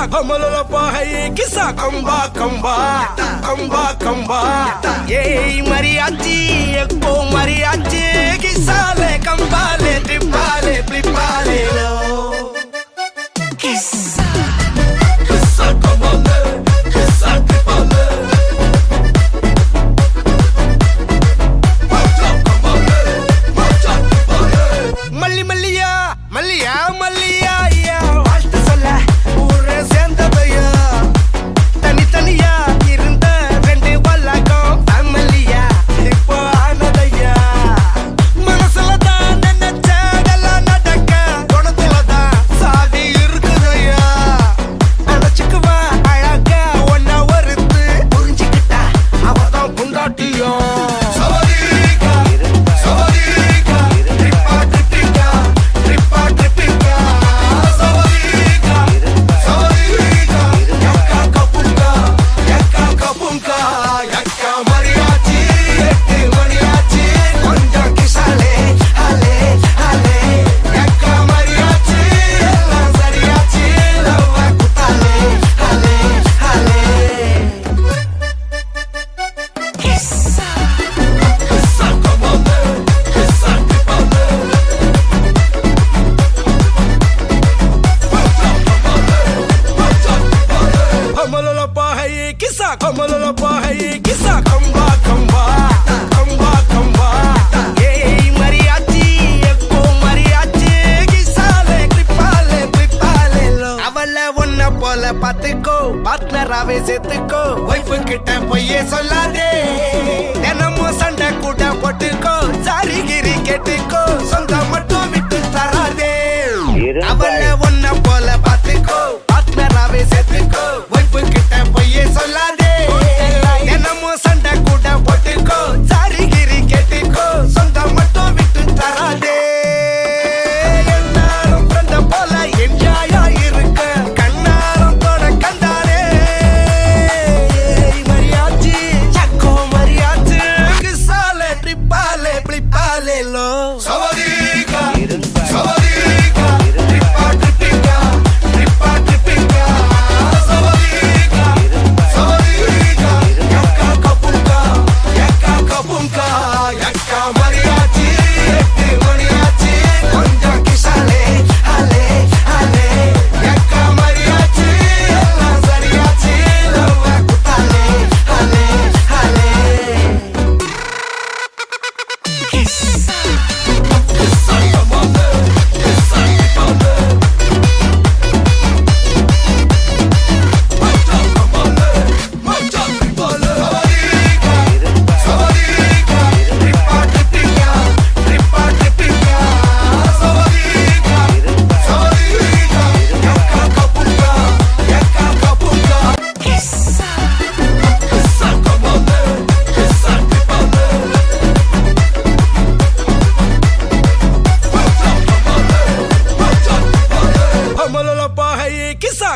Homololopa hai kisa kamba kamba kamba kamba Yey mariachi ekko mariachi kisale kambale tripale flipale lo Kisa kisa kambale kisa tripale Macha kambale macha tripale Malli malliya malliya malliya ya Valta solla சேர்ந்ததையா தனி தனியா இருந்த ரெண்டு வல்லகம் ஃபேமிலியா இப்போ ஆனதையா மனசுல தான் நினைச்சதெல்லாம் நடக்க குணத்துல தான் சாதி இருக்குதையா அழைச்சுக்குவா அழகா ஒன்னா ஒருத்து புரிஞ்சுக்கிட்டா அவதான் புண்டாட்டியா Homololopa hai kisa kamba kamba kamba kamba Yey mariachi ekko mariachi kisale tripale flipale lo Avala onna pola pathukko partnerave settukko wife kitta poye sollade denamo sanda kuda pottukko sari giri kettukko songa mattum vittu tarade Avala onna pola pathukko partnerave settukko wife kitta poye sollade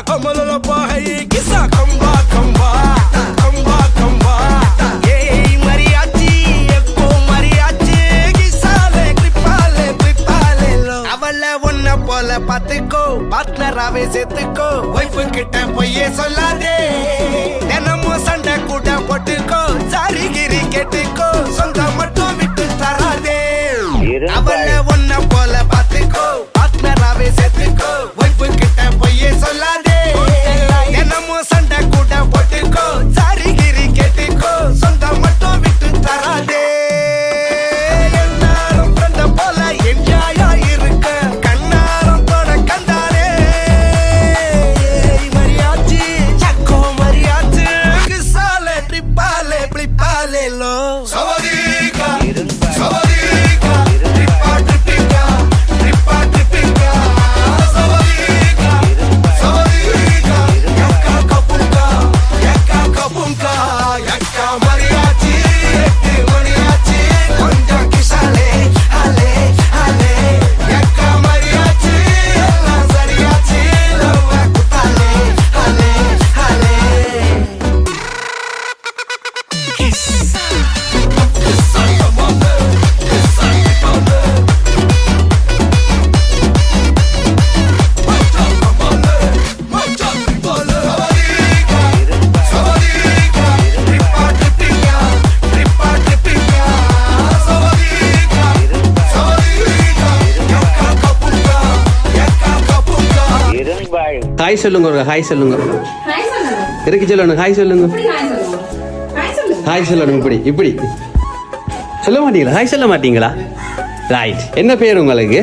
Homololopa hai kisa kamba kamba kamba kamba Yey mariachi ekko mariachi kisale tripale flipale lo Avala onna pola pathukko partnerave settukko wife kitta poye sollade denamo sanda kuda pottukko sari giri kettukko songa mattum vittu tarade Avala onna pola pathukko partnerave settukko wife kitta poye sollade Sawadika, sawadika, trippa பாய். Hi சொல்லுங்க ஒரு hi சொல்லுங்க. Hi சொல்லுங்க. இருக்கு சொல்லணும் hi சொல்லுங்க. இப்படி hi சொல்லுங்க. Hi சொல்லுங்க. ஹாய் சொல்லணும் இப்படி இப்படி சொல்ல மாட்டீங்களா? ஹாய் சொல்ல மாட்டீங்களா? ரைட். என்ன பேர் உங்களுக்கு?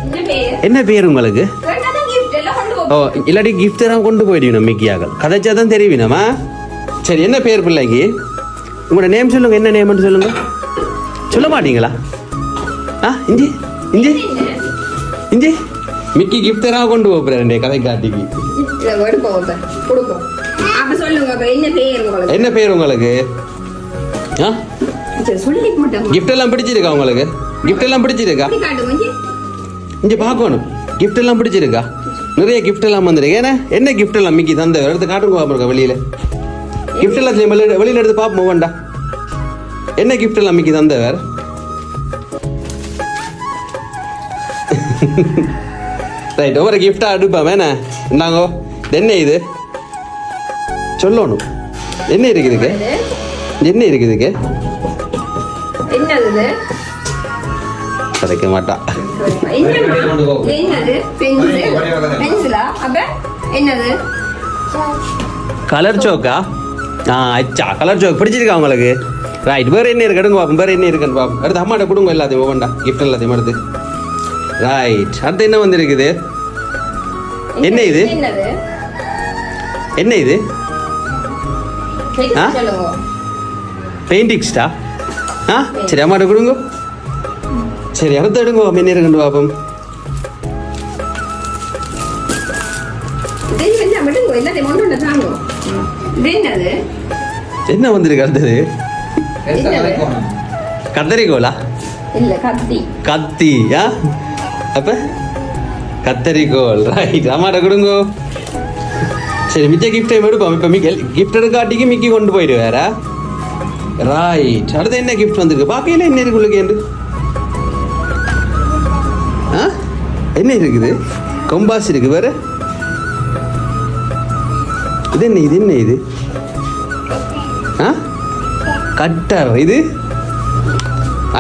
என்ன பேர்? என்ன பேர் உங்களுக்கு? ரெண்டாவது gift எல்லாம் கொண்டு போ. ஓ இல்லாட்டி கிஃப்ட் தான் கொண்டு போயிடுவீங்க மிக்கியாக கதைச்சா தான் தெரிவினமா. சரி என்ன பேர் பிள்ளைக்கு? உங்களோட நேம் சொல்லுங்க. என்ன நேம்னு சொல்லுங்க. சொல்ல மாட்டீங்களா? ஆ இஞ்சி இஞ்சி இஞ்சி மிக்கி கிஃப்ட் தான் கொண்டு போகிறேன் கதை காட்டிக்கு. இத எடுப்போம் அப்ப. கொடுப்போம். அப்ப சொல்லுங்க அப்ப என்ன பேர் உங்களுக்கு? என்ன பேர் உங்களுக்கு? ஆ சரி சொல்லி போட்டோம். கிஃப்ட் எல்லாம் பிடிச்சிருக்கா உங்களுக்கு? கிஃப்ட் எல்லாம் பிடிச்சிருக்கா? இப்படி காட்டுங்க இங்க. இங்கே பார்க்கணும். கிஃப்ட் எல்லாம் பிடிச்சிருக்கா? நிறைய கிஃப்ட் எல்லாம் வந்துருக்கு. ஏன்னா என்ன கிஃப்ட் எல்லாம் மிக்கி தந்த எடுத்து காட்டுங்க பாப்பா வெளியில். கிஃப்ட் எல்லாத்தையும் வெளியில் எடுத்து பார்ப்போம் வேண்டா. என்ன கிஃப்ட் எல்லாம் மிக்கி தந்தவர்? ரைட் ஒவ்வொரு கிஃப்டாக எடுப்பேன் வேணா. இந்தாங்கோ இது என்ன இது சொல்லணும். என்ன இருக்குதுக்கு? என்ன இருக்குதுக்கு? என்னது இது? கிடைக்க மாட்டா. என்னது? பென்சிலா? அப்ப என்னது? கலர் சோக்கா? ஆ அச்சா கலர் சோக் பிடிச்சிருக்கா உங்களுக்கு? ரைட் வேறு என்ன இருக்கு எடுங்க பார்ப்போம். வேறு என்ன இருக்குன்னு பார்ப்போம். அடுத்து அம்மாட்ட கொடுங்க எல்லாத்தையும் ஒவ்வொண்டா கிஃப்ட் எல்லாத்தையும் எடுத்து. ரைட் அடுத்து என்ன வந்துருக்குது? என்ன இது? என்னது? என்ன இது? ஆ? சொல்லுங்க. பெயிண்டிங்ஸ்டா? ஆ சரி அம்மாட்ட கொடுங்க. சரி அடுத்து எடுங்க என்ன இருக்குன்னு பார்ப்போம். இது வந்து மட்டும் எல்லாத்தையும் கொண்டு வந்து தாங்க. இது என்னது? என்ன வந்திருக்கு அடுத்தது? என்னது? கத்தரிக்கோலா? இல்ல கத்தி. கத்தி. ஆ அப்ப கத்தரிக்கோல். ரைட் அம்மாட்ட கொடுங்க. சரி மிச்ச கிஃப்டை எடுப்போம். இப்போ மிக்கி கிஃப்ட் எடுக்காட்டிக்கு மிக்கி கொண்டு போயிடுவாரா? ரைட் அடுத்து என்ன கிஃப்ட் வந்திருக்கு? பாக்கையில என்ன இருக்கு உங்களுக்கு? என்று ஆ என்ன இருக்குது? கொம்பாஸ் இருக்கு வேறு. இது என்ன இது? என்ன இது? ஆ கட்டர். இது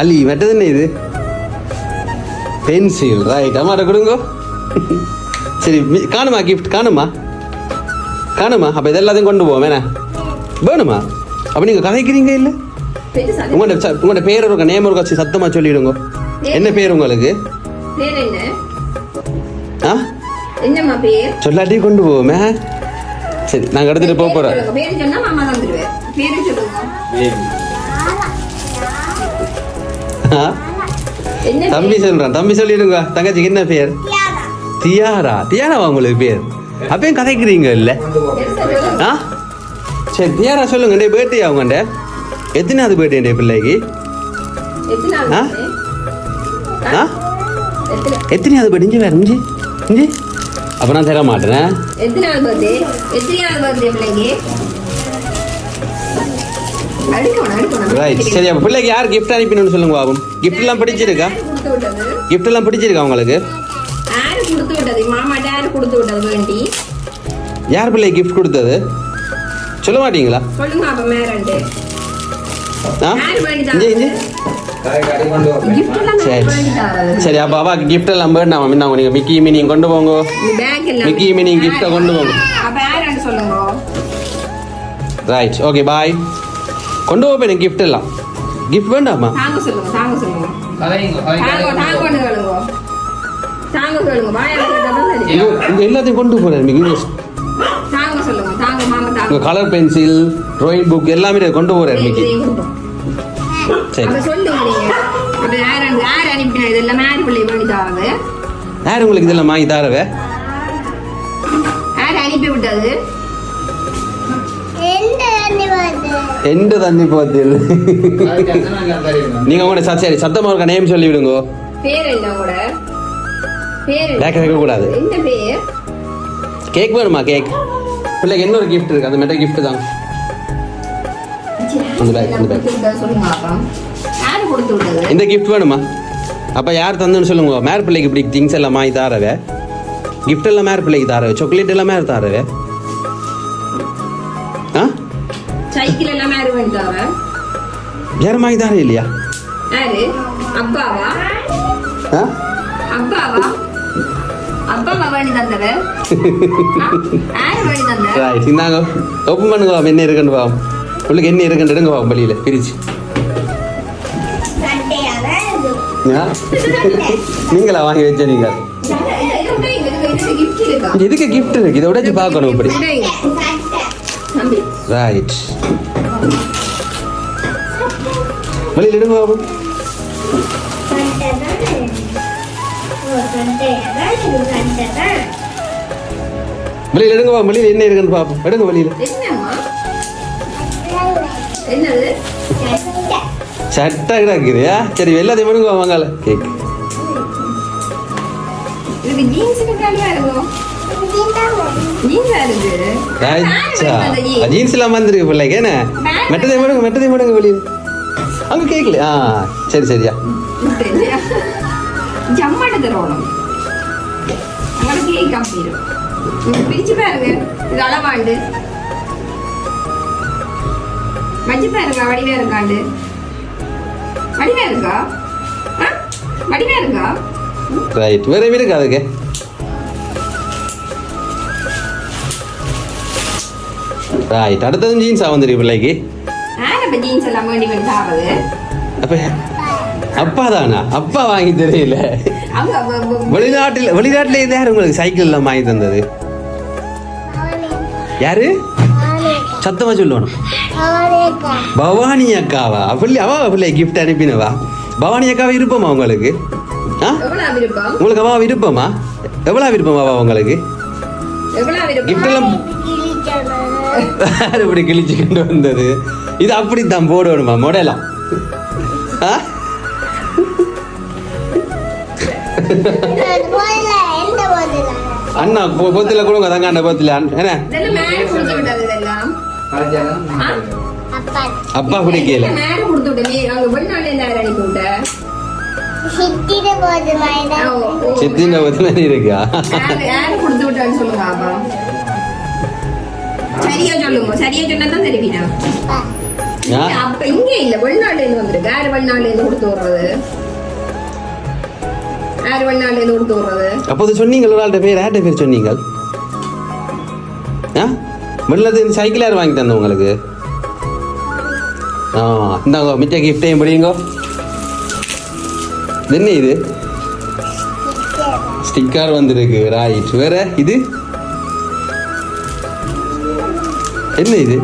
அலி. மற்றது என்ன இது? பென்சில். ரைட் அம்மாட்ட கொடுங்க. சரி காணுமா கிஃப்ட்? காணுமா காணுமா? அப்போ இதெல்லாத்தையும் கொண்டு போவோம் வேணா வேணுமா? அப்போ நீங்கள் கதைக்கிறீங்க இல்லை? உங்களோட பேர் இருக்க நேம் இருக்க சத்தமாக சொல்லிவிடுங்க. என்ன பேர் உங்களுக்கு? பேர் என்ன? ஆ என்னம்மா பேர்? சொல்லாட்டி கொண்டு போவோமே. சரி நாங்கள் எடுத்துகிட்டு போக போகிறோம். பேர் சொன்னா மாமா தந்துடுவேன். பேரு சொல்லுங்க. ஆ என்ன தம்பி சொல்கிறான். தம்பி சொல்லிடுங்க. தங்கச்சிக்கு என்ன பேர்? தியாரா. தியாராவா உங்களுக்கு பேர்? அப்பயும் கதைக்கிறீங்க இல்லை? ஆ சரி தியாரா சொல்லுங்க. டே பேர்த்டே அவங்கண்ட எத்தனாவது பேர்த்டே பிள்ளைக்கு? ஆ ஆ எத்தனையாவது பேர்த்டே? இஞ்சி வேறு இஞ்சி இஞ்சி. அப்போ நான் தர மாட்டேன். எத்தனாவது பர்த்டே? எத்தனாவது பர்த்டே பிள்ளைக்கு? ரைட் சரி அப்போ பிள்ளைக்கு யார் கிஃப்ட் அனுப்பினு சொல்லுங்க பாபம். கிஃப்ட் எல்லாம் பிடிச்சிருக்கா? கிஃப்ட் எல்லாம் பிடிச்சிருக்கா உங்களுக்கு? யாரு கொடுத்து விட்டது? மாமாட்ட யாரு கொடுத்து விட்டது வேண்டி? யார் பிள்ளை கிஃப்ட் கொடுத்தது சொல்ல மாட்டீங்களா? சொல்லுங்க அப்ப மேரண்டு. ஆ யாரு வேண்டி இஞ்சி இஞ்சி. கிஃப்ட் எல்லாம் சரி வேண்டி தரது. சரி அப்போ அவாக்கு கிஃப்ட் எல்லாம் வேண்டாம். முன்னாங்க நீங்கள் மிக்கி மினியும் கொண்டு போங்க. பேக் எல்லாம் மிக்கி மினியும் கிஃப்ட்டை கொண்டு போங்க. அப்ப யாரான்னு சொல்லுங்க. Right okay bye. கொண்டு போப்பேன் எனக்கு கிஃப்ட் எல்லாம். கிஃப்ட் வேண்டாமா? தாங்க சொல்லுங்க. தாங்க சொல்லுங்க. தாங்க தாங்க கொண்டு சொல்லுங்க. தாங்க சொல்லுங்க. வாயை வச்சுக்கிட்டாதான் சரி. இங்கே எல்லாத்தையும் கொண்டு போகிறேன் மிக்கி. தாங்க சொல்லுங்க. தாங்க மாமா தாங்க. உங்கள் கலர் பென்சில் ட்ராயிங் புக் எல்லாமே கொண்டு போகிறேன் மிக்கி. சரி அப்ப சொல்லுங்க நீங்க. அப்ப யார் அனுப்பினா இதெல்லாம் யார் பிள்ளை பண்ணி தராது? யார் உங்களுக்கு இதெல்லாம் வாங்கி தரவே? யார் அனுப்பி விட்டது? எந்த தண்ணி போதில் நீங்க உங்களோட சரி சத்தமா இருக்க நேம் சொல்லி விடுங்க. பேர் என்ன உங்களோட? பேர் கேட்க வைக்க கூடாது. என்ன பேர்? கேக் வேணுமா? கேக் பிள்ளைக்கு இன்னொரு கிஃப்ட் இருக்கு. அந்த மெட்ட கிஃப்ட் தான். இந்த பேக் இந்த பேக் சொல்லுங்க. அப்பா யார் கொடுத்து விட்டது? இந்த கிஃப்ட் வேணுமா? அப்ப யார் தந்துன்னு சொல்லுங்க. மேர் பிள்ளைக்கு இப்படி திங்ஸ் எல்லாம் வாங்கி தாரவே. கிஃப்ட் எல்லாம் மேர் பிள்ளைக்கு தாரவே. சாக்லேட் எல்லாம் மேர் தாரவே. ஆ சைக்கிள் எல்லாம் யார் வாங்கி தர? யாரும் வாங்கி தாரே இல்லையா? யாரு? அப்பாவா? ஆ அப்பாவா? அப்பா மாமா வாங்கி தந்தது யாரு வாங்கி தந்த ரைட் இந்தாங்க ஓப்பன் பண்ணுங்க பாப்போம் என்ன இருக்குன்னு பாப்போம் உங்களுக்கு என்ன இருக்குன்னு எடுங்க பாப்போம் வெளியில பிரிச்சு ஆ? நீங்களா வாங்கி வச்ச நீங்க எதுக்கு கிஃப்ட் இருக்கு இதை உடச்சு பார்க்கணும் இப்படி ரைட் வெளியில எடுங்க பாப்போம் வெளியில எடுங்க பாப்போம் வெளியில என்ன இருக்குன்னு பாப்போம் எடுங்க வெளியில என்னது சட்டா கிடக்குறியா சரி எல்லாத்தையும் எடுங்க வாங்கல கேக் இதுக்கு ஜீன்ஸ் கட்டியா இருக்கும் ஜீன்ஸா இருக்கு ஜீன்ஸ் எல்லாம் வந்துருக்கு பிள்ளைக்கு என்ன மெட்டதை மடுங்க வெளியில அங்க கேக்கல சரி சரியா ஜம்மாட்ட தரோணும் உங்களுக்கு கேக் கம்பிடும் பிரிச்சு பாருங்க இது அளவாண்டு வச்சு பாருங்க வடிவா இருக்காண்டு வடிவா இருக்கா வடிவா இருக்கா ரைட் வேற இருக்கு அதுக்கு ரைட் அடுத்ததும் ஜீன்ஸா வந்துருக்கு பிள்ளைக்கு இப்ப ஜீன்ஸ் எல்லாம் வேண்டி வேண்டி சாப்பிடுது அப்ப அப்பா தானா அப்பா வாங்கி தெரியல வெளிநாட்டுல இது யாரு உங்களுக்கு சைக்கிள் எல்லாம் வாங்கி தந்தது யாரு சத்தமா சொல்லணும் பவானி அக்காவா அவ கிஃப்ட் அனுப்பினவா பவானி அக்காவா விருப்பமா உங்களுக்கு உங்களுக்கு அவா விருப்பமா எவ்வளவு விருப்பமா அவா உங்களுக்கு கிஃப்ட் எல்லாம் இப்படி கிழிச்சு கொண்டு வந்தது இது அப்படித்தான் போடணுமா மொடலாம் அண்ணா பொத்துல கொடுங்க தங்க அண்ணா பொத்துல என்ன அப்பா குடிக்கல சித்தின பொத்துல இருக்கா சரியா சொல்லுங்க சரியா சொன்னதான் தெரிவினா அப்ப இங்க இல்ல வெளிநாட்டுல இருந்து வந்துருக்கு யாரு வெளிநாட்டுல இருந்து கொடுத்து விடுறது யாரு வெளிநாட்டுல இருந்து கொடுத்து விடுறது அப்போது சொன்னீங்க ஒரு பேர் யார்ட்ட பேர் சொன்னீங்க வெளிநாட்டு இந்த சைக்கிள் யார் வாங்கி தந்த உங்களுக்கு இந்தாங்க மிச்ச கிஃப்டையும் படியுங்க என்ன இது ஸ்டிக்கர் வந்திருக்கு ரைட் வேற இது என்ன இது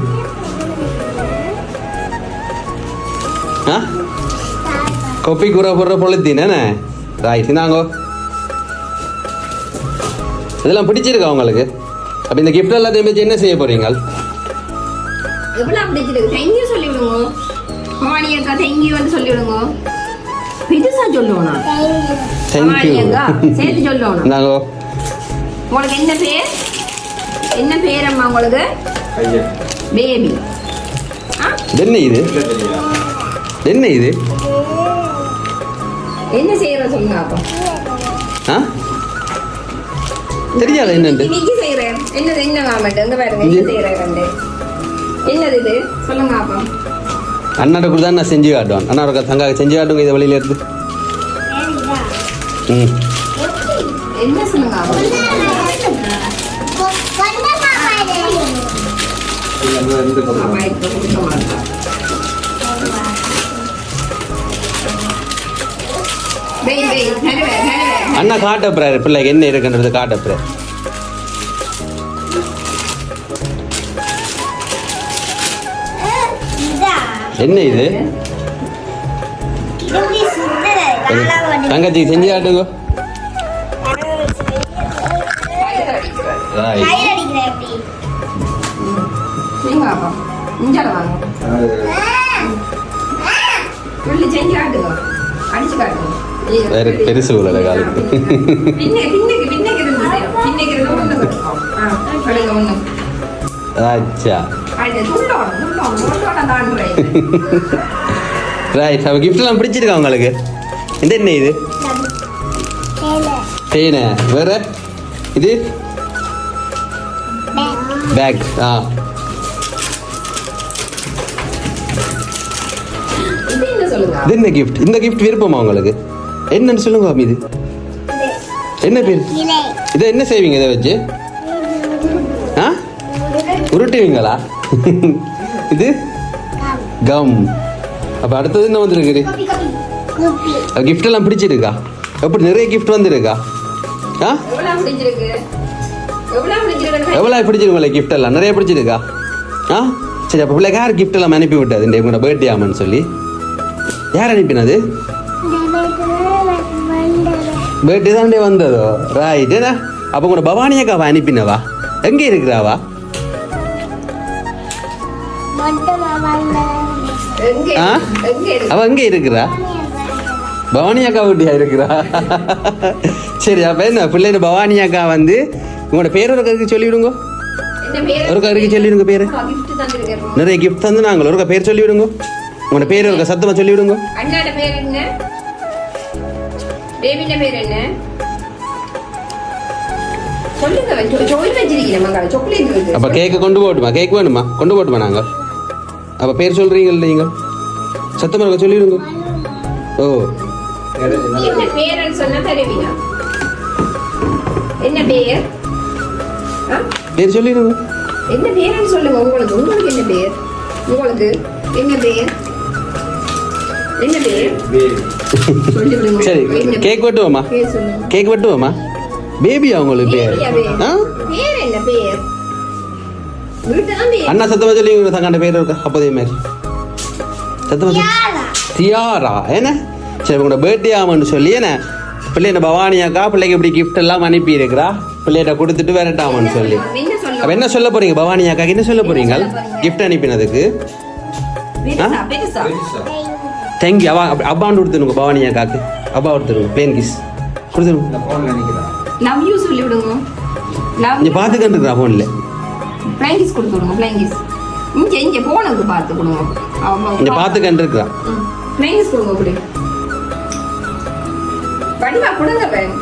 கொப்பி கூற போடுற பொழுத்தின் என்ன ரைட் இந்தாங்கோ இதெல்லாம் பிடிச்சிருக்கா உங்களுக்கு அப்ப இந்த கிஃப்ட் எல்லாத்தையும் வச்சு என்ன செய்ய போறீங்க எவ்வளவு பிடிச்சிருக்கு தேங்க்யூ சொல்லிவிடுங்க பவானி அக்கா தேங்க்யூ வந்து சொல்லிவிடுங்க பெருசா சொல்லணும் தேங்க்யூ சேர்த்து சொல்லணும் இந்தாங்கோ உங்களுக்கு என்ன பேர் அம்மா உங்களுக்கு பேபி என்ன இது என்ன இது என்ன செய்யற சொல்லுங்க அப்போ தெரியாத என்னண்டு இன்னைக்கு செய்யறேன் என்னது என்ன மாமட்டு அங்க பாருங்க என்ன செய்யறேன் என்னது இது சொல்லுங்க அப்போ அண்ணாட்ட கூட தான் நான் செஞ்சு காட்டுவேன் அண்ணாவோட தங்காக செஞ்சு காட்டுங்க இதை வழியில எடுத்து என்ன சொல்லுங்க அப்போ அண்ணா காட்டப்புறாரு பிள்ளைக்கு என்ன இருக்குன்றது காட்டப்புறாரு என்ன இது தங்கச்சி செஞ்சு காட்டுங்க பெருசு உள்ள காலத்து அச்சா ரைட் அவ கிஃப்ட் எல்லாம் பிடிச்சிருக்கா உங்களுக்கு இந்த என்ன இது பேனை வேற இது பேக் இது என்ன கிஃப்ட் இந்த கிஃப்ட் விருப்பமா உங்களுக்கு என்னன்னு சொல்லுங்க இது என்ன பேர் இதை என்ன செய்வீங்க இதை வச்சு? ஆ உருட்டுவீங்களா? இது கம். அப்போ அடுத்தது என்ன வந்துருக்கு? கிஃப்ட் எல்லாம் பிடிச்சிருக்கா? எப்படி நிறைய கிஃப்ட் வந்துருக்கா? ஆ எவ்வளோ பிடிச்சிருக்கோம்ல கிஃப்ட் எல்லாம் நிறைய பிடிச்சிருக்கா? ஆ சரி, அப்போ பிள்ளைக்கு யார் கிஃப்ட் எல்லாம் அனுப்பி விட்டது இந்த உங்களோட பர்த்டே ஆமான்னு சொல்லி? யார் அனுப்பினது? பர்த்டே தாண்டே வந்ததோ? ரைட். என்ன அப்போ உங்களோட பவானி அக்காவா அனுப்பினவா? எங்கே இருக்கிறாவா? அவ எங்கே இருக்கிறா? பவானி அக்கா வீட்டியா இருக்கிறா? சரி, அப்போ என்ன பிள்ளைங்க பவானி அக்கா வந்து உங்களோட பேர் ஒரு கருக்கு சொல்லிவிடுங்க. ஒரு கருக்கு சொல்லிவிடுங்க பேர். நிறைய கிஃப்ட் தந்து நாங்கள் ஒரு பேர் சொல்லிவிடுங்க. உங்களோட பேர் ஒரு சத்தமாக சொல்லிவிடுங்க. அண்ணாட பேர் என்ன? பேபியோட பேர் என்ன? சொல்லுங்க. சாக்லேட் வச்சிருக்கீங்க மங்கள, சாக்லேட் இருக்கு. அப்ப கேக் கொண்டு போட்டுமா? கேக் வேணுமா? கொண்டு போட்டுமா நாங்க? அப்ப பேர் சொல்றீங்கல்ல நீங்க, சத்தமா இருக்க சொல்லிடுங்க. ஓ என்ன பேர்னு சொன்னா தருவீங்க. என்ன பேர்? பேர் சொல்லிடுங்க. என்ன பேர்னு சொல்லுங்க. உங்களுக்கு என்ன பேர்? உங்களுக்கு என்ன பேர்? என்ன பேர்? சொல்லிடுங்க. சரி, கேக் வெட்டுவோமா? கேக் வெட்டுவோமா? பேபியா உங்களுக்கு பேர்? பேர் என்ன பேர்? அண்ணா சத்தமா சொல்லி தங்காண்ட பேர் இருக்கா? அப்போதே மாதிரி சத்தமா தியாரா. என்ன சரி, உங்களோட பர்த்டே ஆமான்னு சொல்லி என்ன பிள்ளை என்ன பவானி அக்கா பிள்ளைக்கு இப்படி கிஃப்ட் எல்லாம் அனுப்பி இருக்கிறா, பிள்ளைகிட்ட கொடுத்துட்டு விரட்டாமான்னு சொல்லி. அப்ப என்ன சொல்ல போறீங்க பவானி அக்காக்கு? என்ன சொல்ல போறீங்க கிஃப்ட் அனுப்பினதுக்கு? தேங்க்யூ. அப்பாண்டு கொடுத்துருங்க பவானி அக்காக்கு. அப்பா கொடுத்துருங்க பிளேன் கிஸ் கொடுத்துருங்க. லவ் யூ சொல்லி விடுங்க. இங்க பாத்துக்கிட்டு இருக்கா போன்ல. பிளேன் கிஸ் கொடுத்து விடுங்க. பிளேன் கிஸ் இங்க போனதுக்கு பார்த்து கொடுங்க. இங்க பாத்துக்கிட்டு இருக்கா. பிளேன் கிஸ் கொடுங்க. அப்படி படிமா கொடுங்க பேன்.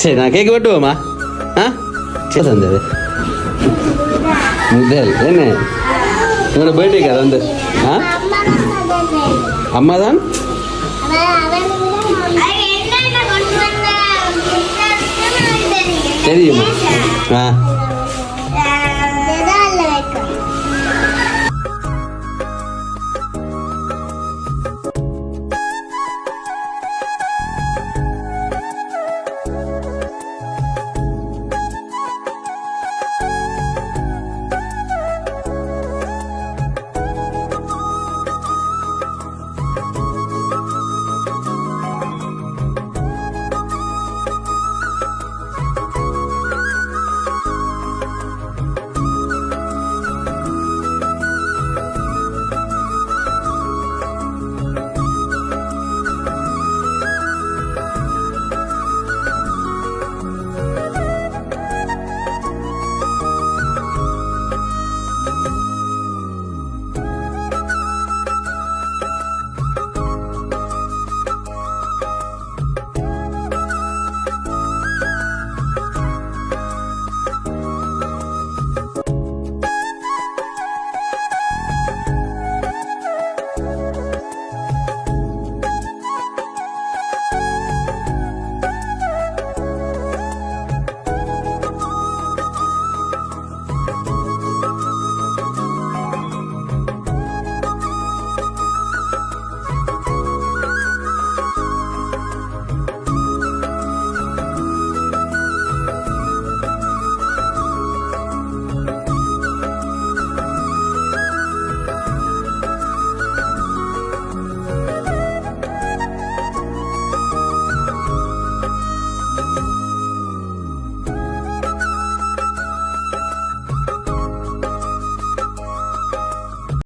சரி, நான் கேக் வெட்டுவோமா? சரி வந்தது முதல் என்ன உங்களோட பர்த்டேக்கு அது வந்து அம்மா தான் தெரியுமா?